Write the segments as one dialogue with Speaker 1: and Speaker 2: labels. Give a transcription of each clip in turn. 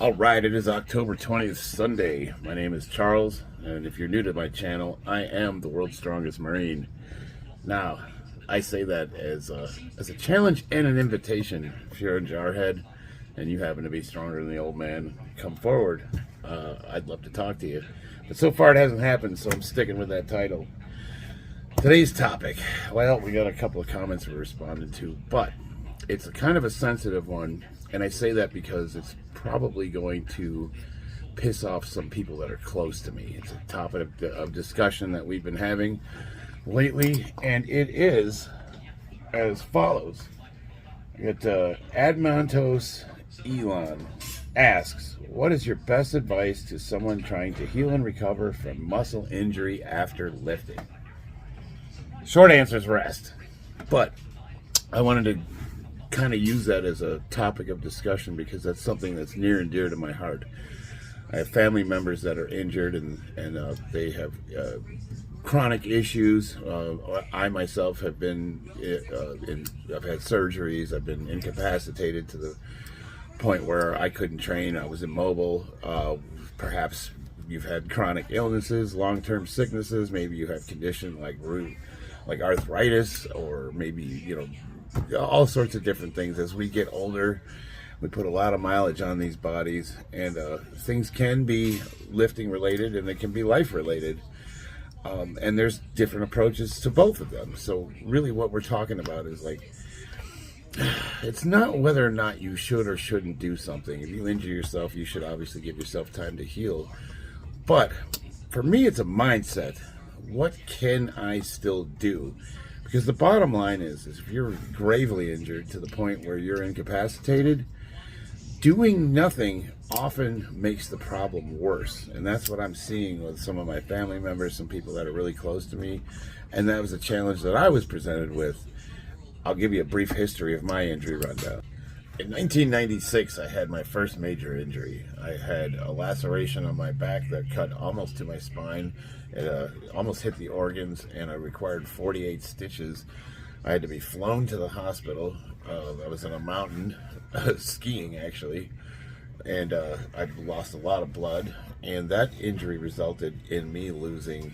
Speaker 1: All right, it is October 20th, Sunday. My name is Charles, and if you're new to my channel, I am the world's strongest Marine. Now, I say that as a challenge and an invitation. If you're a jarhead and you happen to be stronger than the old man, come forward. I'd love to talk to you. But so far it hasn't happened, so I'm sticking with that title. Today's topic, well, we got a couple of comments we're responding to, but it's a kind of a sensitive one, and I say that because it's probably going to piss off some people that are close to me. It's a topic of discussion that we've been having lately, and it is as follows. I got Admantos Elon asks, what is your best advice to someone trying to heal and recover from muscle injury after lifting? Short answer is rest. But I wanted to kind of use that as a topic of discussion because that's something that's near and dear to my heart. I have family members that are injured and they have chronic issues. I myself have been I've had surgeries. I've been incapacitated to the point where I couldn't train. I was immobile. Perhaps you've had chronic illnesses, long-term sicknesses. Maybe you have condition like arthritis, or maybe all sorts of different things. As we get older, we put a lot of mileage on these bodies, and things can be lifting related and they can be life related. And there's different approaches to both of them. So really what we're talking about is it's not whether or not you should or shouldn't do something. If you injure yourself, you should obviously give yourself time to heal. But for me, it's a mindset. What can I still do? Because the bottom line is if you're gravely injured to the point where you're incapacitated, doing nothing often makes the problem worse. And that's what I'm seeing with some of my family members, some people that are really close to me. And that was a challenge that I was presented with. I'll give you a brief history of my injury rundown. In 1996, I had my first major injury. I had a laceration on my back that cut almost to my spine. It almost hit the organs, and I required 48 stitches. I had to be flown to the hospital. I was in a mountain, skiing actually, and I lost a lot of blood. And that injury resulted in me losing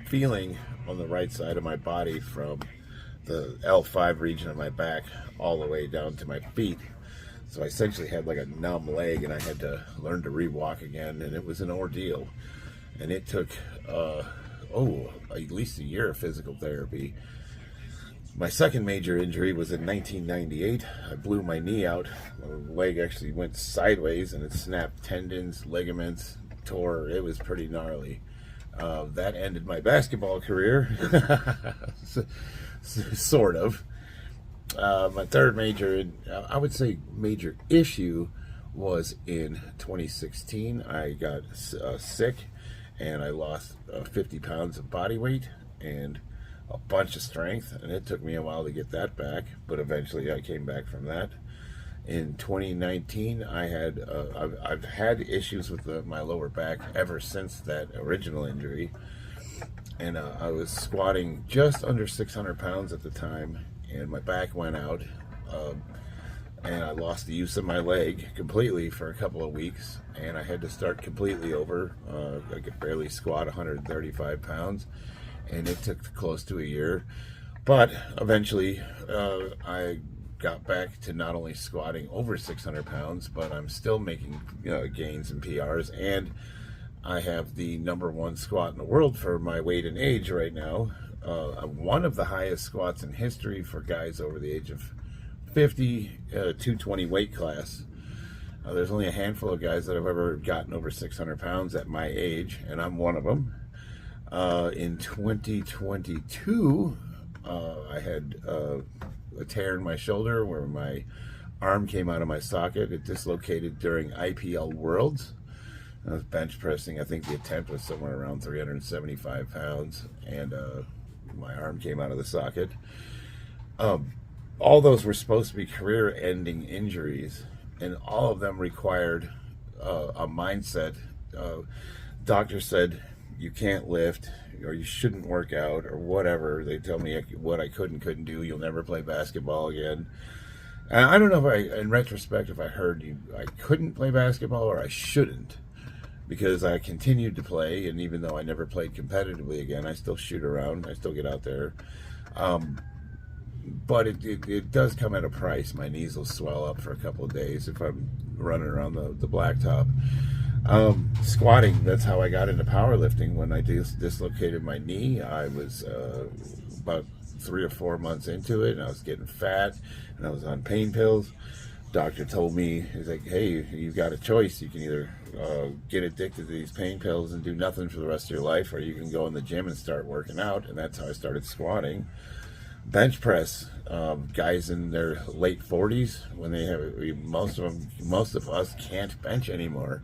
Speaker 1: feeling on the right side of my body from the L5 region of my back all the way down to my feet. So I essentially had like a numb leg, and I had to learn to re-walk again, and it was an ordeal. And it took, at least a year of physical therapy. My second major injury was in 1998. I blew my knee out. My leg actually went sideways, and it snapped tendons, ligaments, tore. It was pretty gnarly. That ended my basketball career, sort of. My third major, I would say major issue, was in 2016. I got sick, and I lost 50 pounds of body weight and a bunch of strength, and it took me a while to get that back, but eventually I came back from that. In 2019, I've had issues with my lower back ever since that original injury, and I was squatting just under 600 pounds at the time, and my back went out, and I lost the use of my leg completely for a couple of weeks, and I had to start completely over. I could barely squat 135 pounds, and it took close to a year. But eventually, I got back to not only squatting over 600 pounds, but I'm still making gains and PRs, and I have the #1 squat in the world for my weight and age right now. One of the highest squats in history for guys over the age of 50, 220 weight class. There's only a handful of guys that have ever gotten over 600 pounds at my age, and I'm one of them. In 2022, I had a tear in my shoulder where my arm came out of my socket. It dislocated during IPL Worlds. I was bench pressing. I think the attempt was somewhere around 375 pounds, and my arm came out of the socket. All those were supposed to be career-ending injuries, and all of them required a mindset. Doctor said you can't lift, or you shouldn't work out, or whatever. They tell me what I could and couldn't do. You'll never play basketball again. And I don't know if in retrospect, if I heard I couldn't play basketball or I shouldn't, because I continued to play, and even though I never played competitively again, I still shoot around, I still get out there. Um, but it does come at a price. My knees will swell up for a couple of days if I'm running around the blacktop. Squatting, that's how I got into powerlifting. When I dislocated my knee, I was about 3 or 4 months into it, and I was getting fat, and I was on pain pills. Doctor told me, he's like, hey, you've got a choice. You can either get addicted to these pain pills and do nothing for the rest of your life, or you can go in the gym and start working out. And that's how I started squatting. Bench press, guys in their late 40s, when they have, most of us can't bench anymore.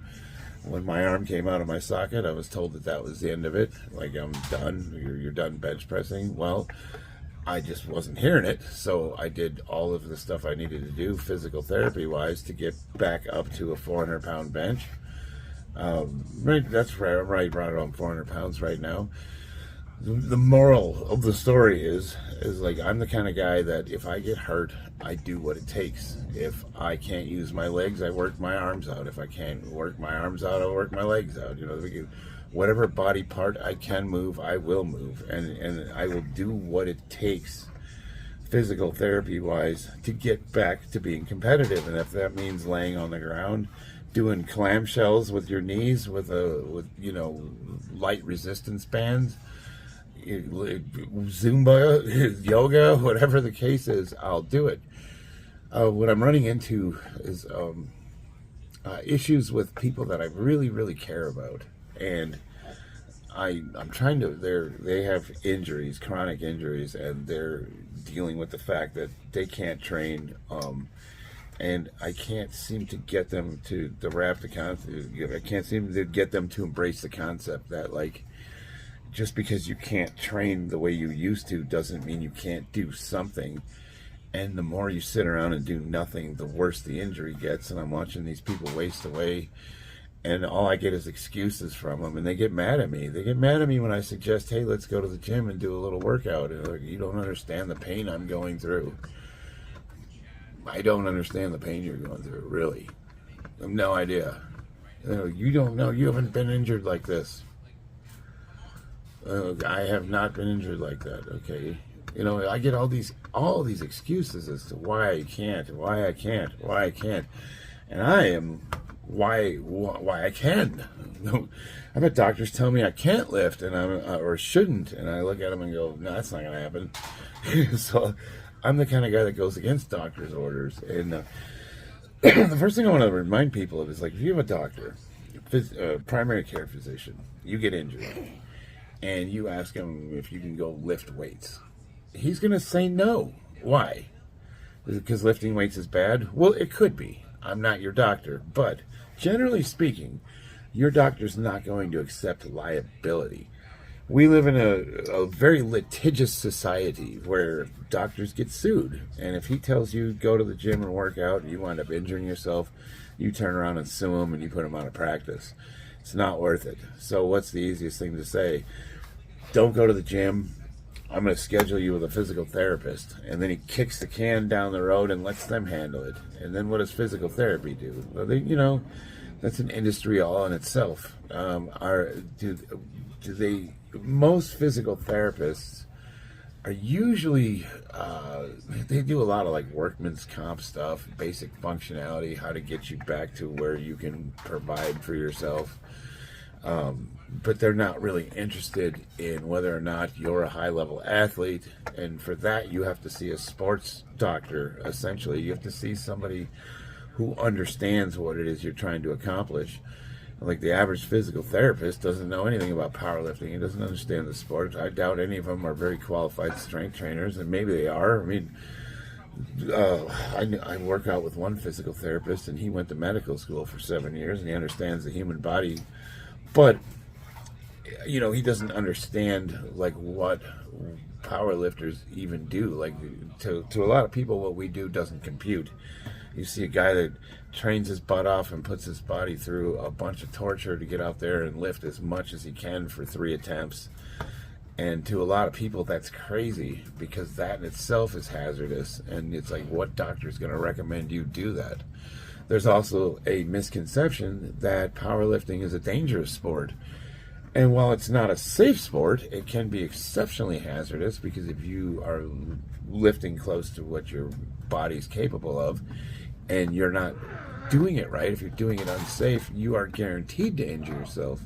Speaker 1: When my arm came out of my socket, I was told that was the end of it. Like, I'm done. You're done bench pressing. Well, I just wasn't hearing it, so I did all of the stuff I needed to do physical therapy wise to get back up to a 400-pound bench. That's right. I'm right around 400 pounds right now. The moral of the story is like, I'm the kind of guy that if I get hurt, I do what it takes. If I can't use my legs, I work my arms out. If I can't work my arms out, I'll work my legs out. You know, whatever body part I can move, I will move, and I will do what it takes, physical therapy wise, to get back to being competitive. And if that means laying on the ground, doing clamshells with your knees with light resistance bands, Zumba, yoga, whatever the case is, I'll do it. What I'm running into is issues with people that I really, really care about, and I'm trying to. They have injuries, chronic injuries, and they're dealing with the fact that they can't train, and I can't seem to get them to wrap the concept. I can't seem to get them to embrace the concept that, like, just because you can't train the way you used to doesn't mean you can't do something. And the more you sit around and do nothing, the worse the injury gets. And I'm watching these people waste away, and all I get is excuses from them, and they get mad at me. They get mad at me when I suggest, hey, let's go to the gym and do a little workout. And like, you don't understand the pain I'm going through. I don't understand the pain you're going through, really. I have no idea. You don't know. You haven't been injured like this. I have not been injured like that. Okay, I get all these excuses as to why I can't, and I am why I can. I've had doctors tell me I can't lift, and or shouldn't, and I look at them and go, no, that's not gonna happen. So I'm the kind of guy that goes against doctors' orders. And the first thing I want to remind people of is, like, if you have a doctor, primary care physician, you get injured, and you ask him if you can go lift weights, he's going to say no. Why? Is it because lifting weights is bad? Well, it could be. I'm not your doctor. But generally speaking, your doctor's not going to accept liability. We live in a very litigious society where doctors get sued. And if he tells you go to the gym and work out and you wind up injuring yourself, you turn around and sue him and you put him out of practice. It's not worth it. So what's the easiest thing to say? Don't go to the gym. I'm going to schedule you with a physical therapist. And then he kicks the can down the road and lets them handle it. And then what does physical therapy do? Well, that's an industry all in itself. Most physical therapists are usually, they do a lot of, like, workman's comp stuff, basic functionality, how to get you back to where you can provide for yourself. But they're not really interested in whether or not you're a high-level athlete, and for that you have to see a sports doctor, essentially. You have to see somebody who understands what it is you're trying to accomplish. Like, the average physical therapist doesn't know anything about powerlifting. He doesn't understand the sport. I doubt any of them are very qualified strength trainers, and maybe they are. I mean, I work out with one physical therapist, and he went to medical school for 7 years, and he understands the human body. But, he doesn't understand, like, what powerlifters even do. Like, to a lot of people, what we do doesn't compute. You see a guy that trains his butt off and puts his body through a bunch of torture to get out there and lift as much as he can for 3 attempts. And to a lot of people, that's crazy, because that in itself is hazardous. And it's like, what doctor is going to recommend you do that? There's also a misconception that powerlifting is a dangerous sport. And while it's not a safe sport, it can be exceptionally hazardous, because if you are lifting close to what your body's capable of and you're not doing it right, if you're doing it unsafe, you are guaranteed to injure yourself.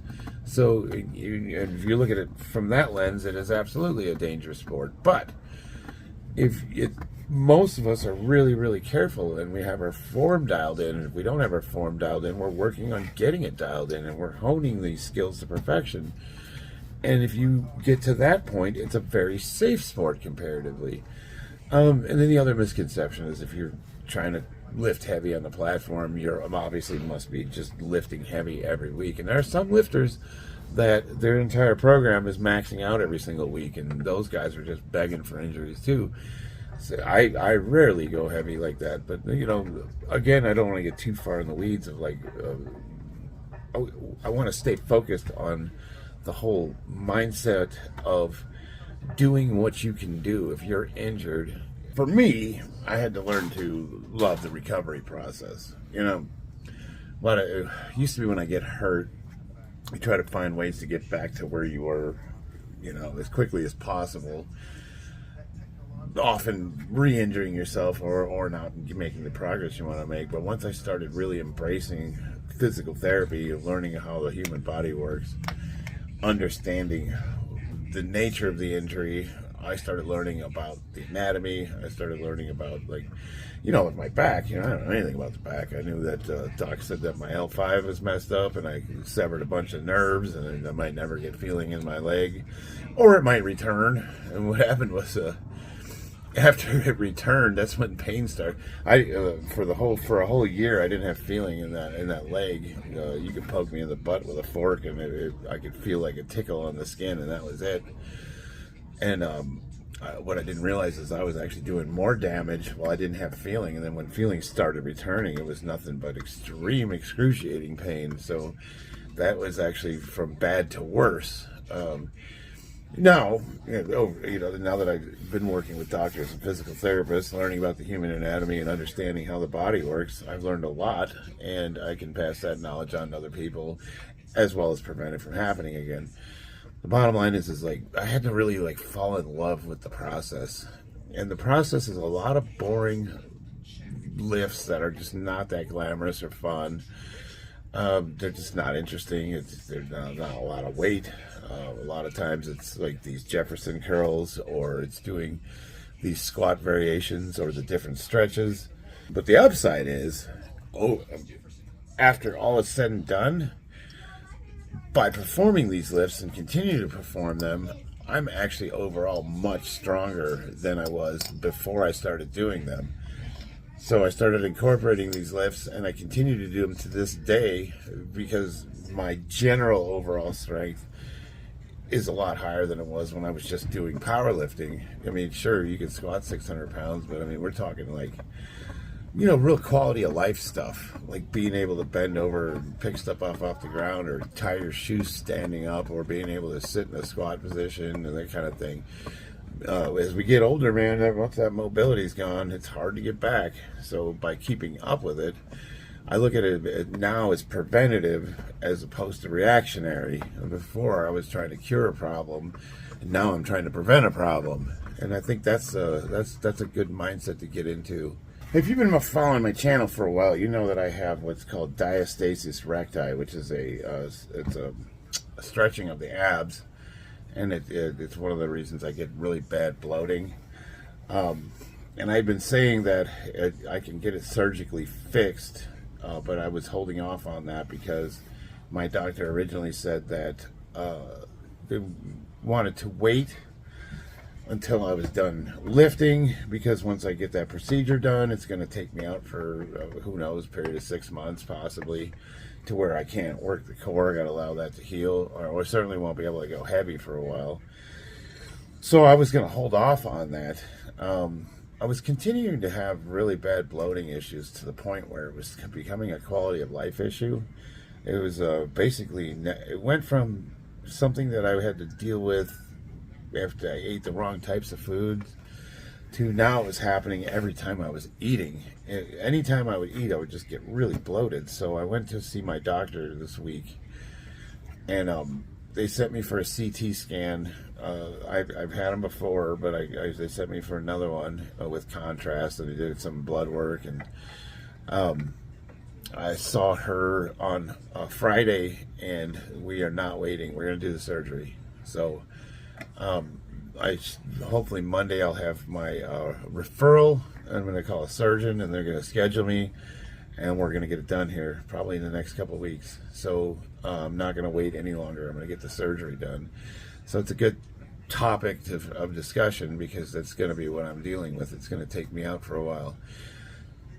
Speaker 1: So if you look at it from that lens, it is absolutely a dangerous sport. But most of us are really, really careful, and we have our form dialed in. And if we don't have our form dialed in, we're working on getting it dialed in, and we're honing these skills to perfection. And if you get to that point, it's a very safe sport comparatively. And then the other misconception is, if you're trying to lift heavy on the platform, you're obviously must be just lifting heavy every week. And there are some lifters that their entire program is maxing out every single week, and those guys are just begging for injuries too. So I rarely go heavy like that, but again, I don't want to get too far in the weeds of I want to stay focused on the whole mindset of doing what you can do if you're injured. For me, I had to learn to love the recovery process. What it used to be, when I get hurt, you try to find ways to get back to where you were, as quickly as possible, often re-injuring yourself or not making the progress you want to make. But once I started really embracing physical therapy, learning how the human body works, understanding the nature of the injury, I started learning about the anatomy. I started learning about, with my back, I don't know anything about the back. I knew that doc said that my L5 was messed up, and I severed a bunch of nerves, and I might never get feeling in my leg, or it might return. And what happened was, after it returned, that's when pain started. For a whole year, I didn't have feeling in that leg. You could poke me in the butt with a fork, and I could feel like a tickle on the skin, and that was it. And what I didn't realize is I was actually doing more damage while I didn't have feeling. And then when feeling started returning, it was nothing but extreme, excruciating pain. So that was actually from bad to worse. Now that I've been working with doctors and physical therapists, learning about the human anatomy and understanding how the body works, I've learned a lot, and I can pass that knowledge on to other people, as well as prevent it from happening again. The bottom line is I had to really fall in love with the process. And the process is a lot of boring lifts that are just not that glamorous or fun. They're just not interesting. There's not a lot of weight. A lot of times it's like these Jefferson curls, or it's doing these squat variations or the different stretches. But the upside is, after all is said and done, by performing these lifts and continue to perform them, I'm actually overall much stronger than I was before I started doing them. So I started incorporating these lifts, and I continue to do them to this day, because my general overall strength is a lot higher than it was when I was just doing powerlifting. I mean, sure, you can squat 600 pounds, but I mean, we're talking real quality of life stuff, like being able to bend over and pick stuff off the ground, or tie your shoes standing up, or being able to sit in a squat position, and that kind of thing. As we get older, man, once that mobility's gone, it's hard to get back. So by keeping up with it, I look at it now as preventative as opposed to reactionary. Before, I was trying to cure a problem, and now I'm trying to prevent a problem. And I think that's a good mindset to get into. If you've been following my channel for a while, you know that I have what's called diastasis recti, which is it's a stretching of the abs, and it's one of the reasons I get really bad bloating. And I've been saying that I can get it surgically fixed, but I was holding off on that because my doctor originally said that they wanted to wait until I was done lifting, because once I get that procedure done, it's going to take me out for who knows, period of 6 months possibly, to where I can't work the core. I got to allow that to heal, or I certainly won't be able to go heavy for a while. So I was going to hold off on that. I was continuing to have really bad bloating issues, to the point where it was becoming a quality of life issue. It was basically, it went from something that I had to deal with after I ate the wrong types of foods, to now it was happening every time I was eating. Anytime I would eat, I would just get really bloated. So I went to see my doctor this week, and they sent me for a CT scan. I've had them before, but they sent me for another one with contrast, and they did some blood work. And I saw her on Friday, and we are not waiting. We're going to do the surgery. So hopefully Monday I'll have my referral. I'm going to call a surgeon, and they're going to schedule me, and we're going to get it done here probably in the next couple of weeks. So I'm not going to wait any longer. I'm going to get the surgery done. So it's a good topic of discussion, because that's going to be what I'm dealing with. It's going to take me out for a while.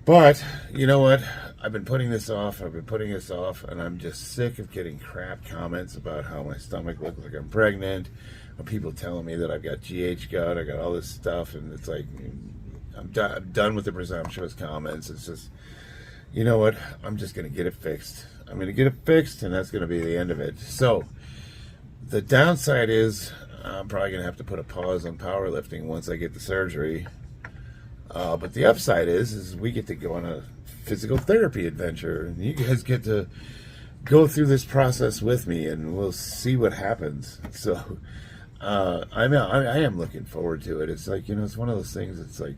Speaker 1: But you know what? I've been putting this off. And I'm just sick of getting crap comments about how my stomach looks like I'm pregnant, or people telling me that I've got GH gut, I got all this stuff, and it's like, I'm done with the presumptuous comments. It's just, you know what? I'm just going to get it fixed. I'm going to get it fixed, and that's going to be the end of it. So the downside is I'm probably going to have to put a pause on powerlifting once I get the surgery. But the upside is we get to go on a physical therapy adventure, and you guys get to go through this process with me, and we'll see what happens. So I am looking forward to it. It's like, it's one of those things. It's like,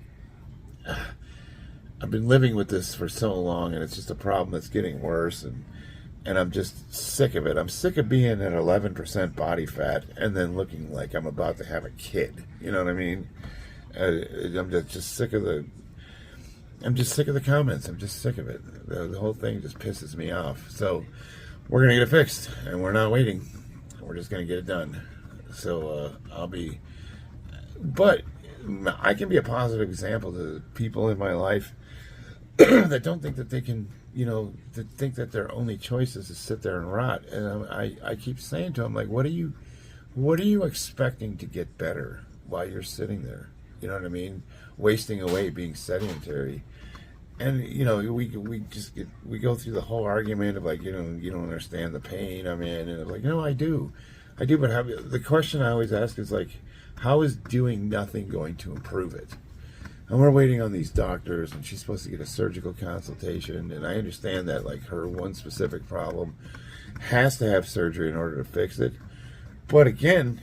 Speaker 1: I've been living with this for so long, and it's just a problem that's getting worse, and I'm just sick of it. I'm sick of being at 11% body fat and then looking like I'm about to have a kid. You know what I mean? I'm just sick of the comments. I'm just sick of it. The whole thing just pisses me off. So we're gonna get it fixed, and we're not waiting. We're just gonna get it done. So but I can be a positive example to people in my life that don't think that they can, that think that their only choice is to sit there and rot. And I keep saying to them, like, what are you expecting to get better while you're sitting there? You know what I mean? Wasting away, being sedentary. And, we go through the whole argument of like, you don't understand the pain I'm in. And I'm like, no, I do. But the question I always ask is like, how is doing nothing going to improve it? And we're waiting on these doctors, and she's supposed to get a surgical consultation. And I understand that, like, her one specific problem has to have surgery in order to fix it. But again,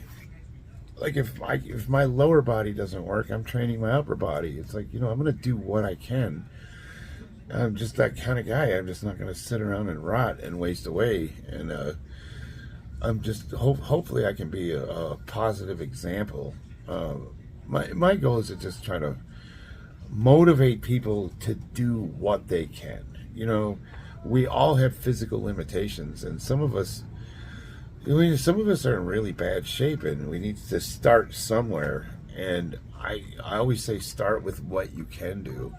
Speaker 1: like, if my lower body doesn't work, I'm training my upper body. It's like, I'm going to do what I can. I'm just that kind of guy. I'm just not going to sit around and rot and waste away. And I'm just hopefully I can be a positive example. My goal is to just try to motivate people to do what they can. We all have physical limitations, and some of us are in really bad shape, and we need to start somewhere. And I always say start with what you can do.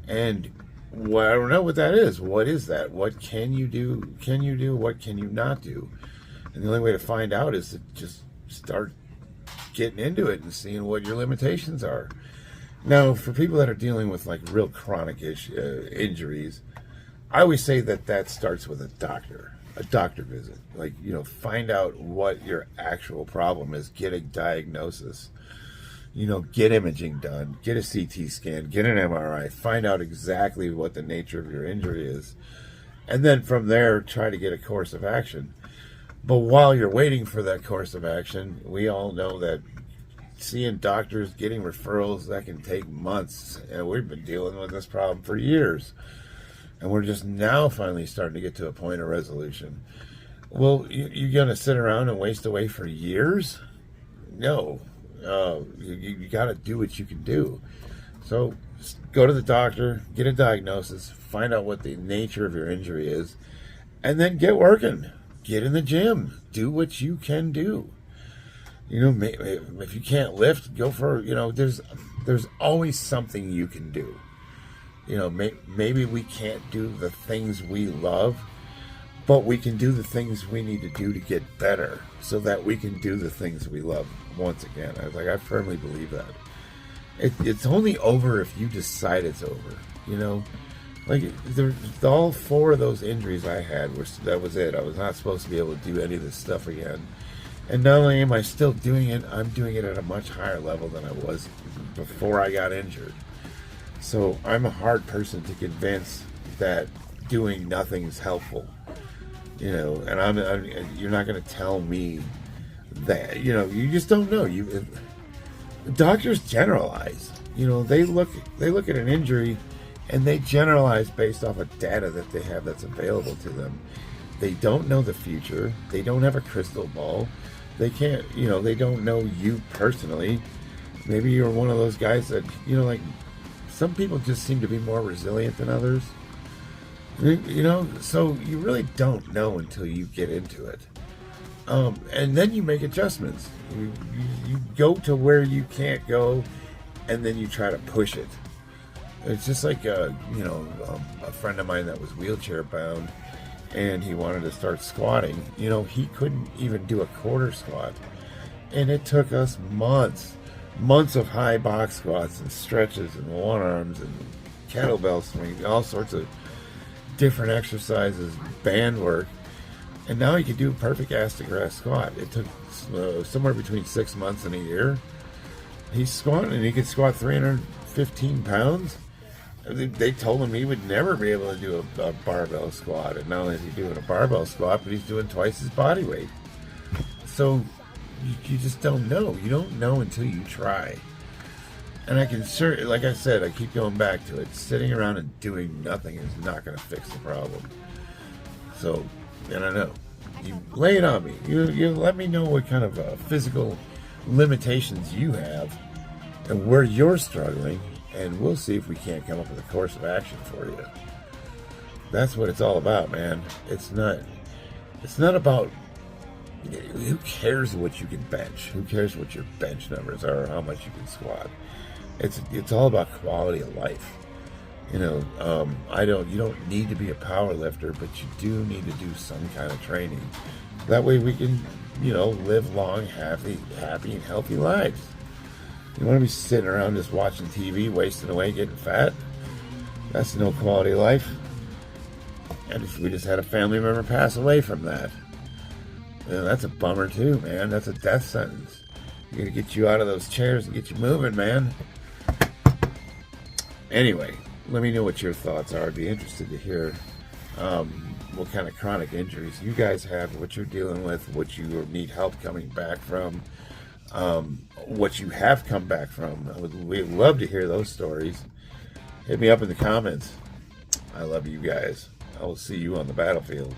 Speaker 1: And I don't know what that is. What is that? What can you do? What can you not do? And the only way to find out is to just start getting into it and seeing what your limitations are. Now, for people that are dealing with like real chronic injuries, I always say that starts with a doctor visit. Like, find out what your actual problem is, get a diagnosis, get imaging done, get a CT scan, get an MRI, find out exactly what the nature of your injury is. And then from there, try to get a course of action. But while you're waiting for that course of action, we all know that seeing doctors, getting referrals, that can take months. And we've been dealing with this problem for years. And we're just now finally starting to get to a point of resolution. Well, you're going to sit around and waste away for years? No. You got to do what you can do. So go to the doctor, get a diagnosis, find out what the nature of your injury is, and then get working. Get in the gym. Do what you can do. If you can't lift, go for, there's always something you can do. Maybe we can't do the things we love, but we can do the things we need to do to get better so that we can do the things we love once again. I firmly believe that. It's only over if you decide it's over, Like, all 4 of those injuries I had, that was it. I was not supposed to be able to do any of this stuff again.
Speaker 2: And not only am I still doing it, I'm doing it at a much higher level than I was before I got injured. So I'm a hard person to convince that doing nothing is helpful. And you're not going to tell me that. You just don't know. Doctors generalize. They look at an injury and they generalize based off of data that they have that's available to them. They don't know the future. They don't have a crystal ball. They can't, they don't know you personally. Maybe you're one of those guys that, like some people just seem to be more resilient than others. So you really don't know until you get into it. And then you make adjustments. You go to where you can't go, and then you try to push it. It's just like a friend of mine that was wheelchair bound, and he wanted to start squatting. He couldn't even do a quarter squat, and it took us months of high box squats and stretches and one arms and kettlebell swings, all sorts of different exercises, band work. And now he could do a perfect ass to grass squat. It took somewhere between 6 months and a year. He's squatting and he could squat 315 pounds. They told him he would never be able to do a barbell squat. And not only is he doing a barbell squat, but he's doing twice his body weight. So you just don't know. You don't know until you try. And I can certainly, like I said, I keep going back to it. Sitting around and doing nothing is not going to fix the problem. So, and I know. You lay it on me. You let me know what kind of physical limitations you have and where you're struggling, and we'll see if we can't come up with a course of action for you. That's what it's all about, man. It's not about, who cares what you can bench? Who cares what your bench numbers are or how much you can squat? It's all about quality of life. You don't need to be a power lifter, but you do need to do some kind of training. That way we can, live long, happy and healthy lives. You want to be sitting around just watching TV, wasting away, getting fat? That's no quality of life. And we just had a family member pass away from that. That's a bummer too, man. That's a death sentence. You gotta get you out of those chairs and get you moving, man. Anyway, let me know what your thoughts are. I'd be interested to hear what kind of chronic injuries you guys have, what you're dealing with, what you need help coming back from, what you have come back from. We'd love to hear those stories. Hit me up in the comments. I love you guys. I will see you on the battlefield.